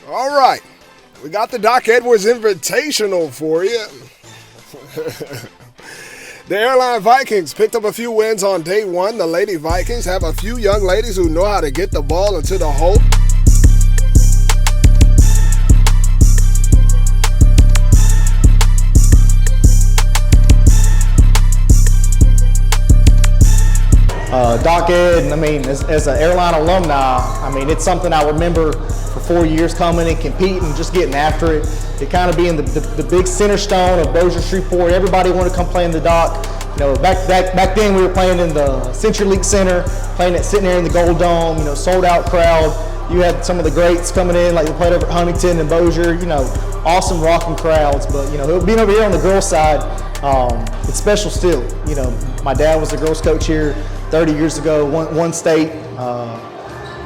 All right, we got the Doc Edwards Invitational for you. The Airline Vikings picked up a few wins on day one. The Lady Vikings have a few young ladies who know how to get the ball into the hole. Doc Ed, I mean, as an airline alumni, I mean, it's something I remember for 4 years coming and competing, just getting after it. It kind of being the big center stone of Bossier Shreveport. Everybody wanted to come play in the Doc. You know, back then we were playing in the Century League Center, sitting there in the Gold Dome, you know, sold out crowd. You had some of the greats coming in, like we played over at Huntington and Bossier, you know, awesome rocking crowds. But, you know, being over here on the girls' side, it's special still. You know, my dad was the girls' coach here 30 years ago, one state,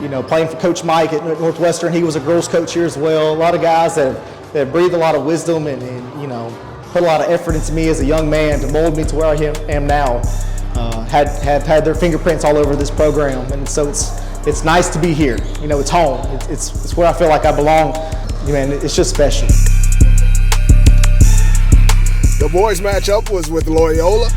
you know, playing for Coach Mike at Northwestern. He was a girls' coach here as well. A lot of guys that breathe a lot of wisdom and, you know, put a lot of effort into me as a young man to mold me to where I am now. Have had their fingerprints all over this program, and so it's nice to be here. You know, it's home. It's where I feel like I belong. Man, it's just special. The boys' matchup was with Loyola.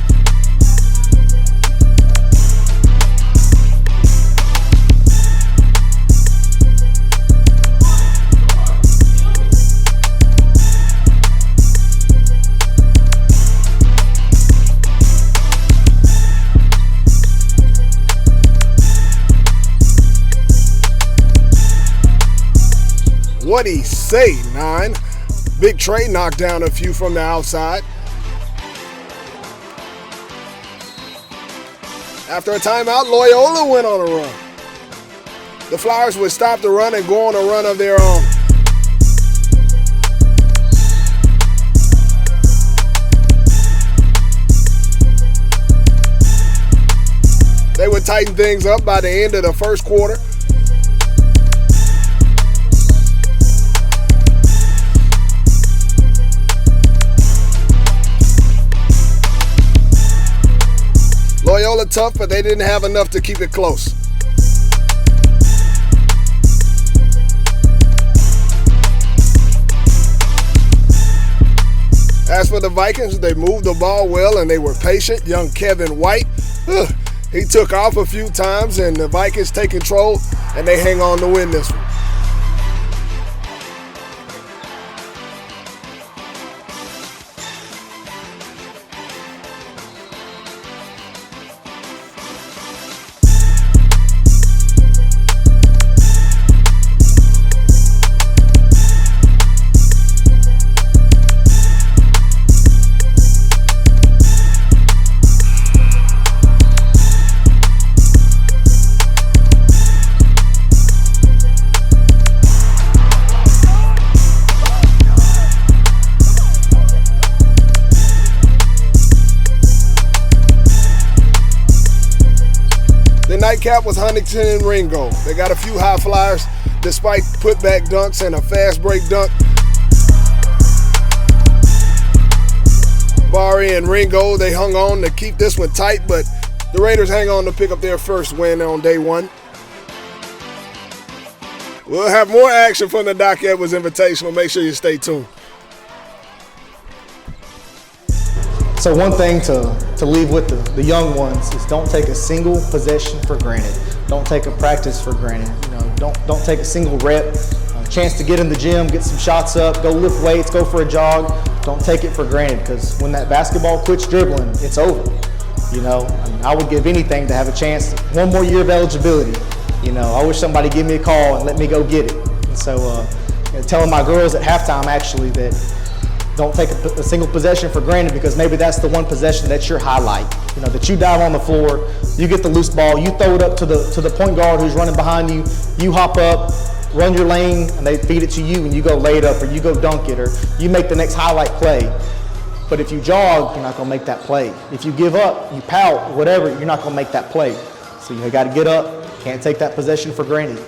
What'd he say, 9? Big Trey knocked down a few from the outside. After a timeout, Loyola went on a run. The Flyers would stop the run and go on a run of their own. They would tighten things up by the end of the first quarter. Loyola tough, but they didn't have enough to keep it close. As for the Vikings, they moved the ball well and they were patient. Young Kevin White, he took off a few times, and the Vikings take control and they hang on to win this one. The nightcap was Huntington and Ringo. They got a few high flyers despite putback dunks and a fast break dunk. Barry and Ringo, they hung on to keep this one tight, but the Raiders hang on to pick up their first win on day one. We'll have more action from the Doc Edwards Invitational. Make sure you stay tuned. So one thing to leave with the young ones is don't take a single possession for granted. Don't take a practice for granted. You know, don't take a single rep. A chance to get in the gym, get some shots up, go lift weights, go for a jog. Don't take it for granted, because when that basketball quits dribbling, it's over. You know, I would give anything to have a chance, one more year of eligibility. You know, I wish somebody give me a call and let me go get it. And so, telling my girls at halftime actually that don't take a single possession for granted, because maybe that's the one possession that's your highlight. You know, that you dive on the floor, you get the loose ball, you throw it up to the point guard who's running behind you, you hop up, run your lane, and they feed it to you, and you go lay it up, or you go dunk it, or you make the next highlight play. But if you jog, you're not going to make that play. If you give up, you pout, whatever, you're not going to make that play. So you got to get up. Can't take that possession for granted.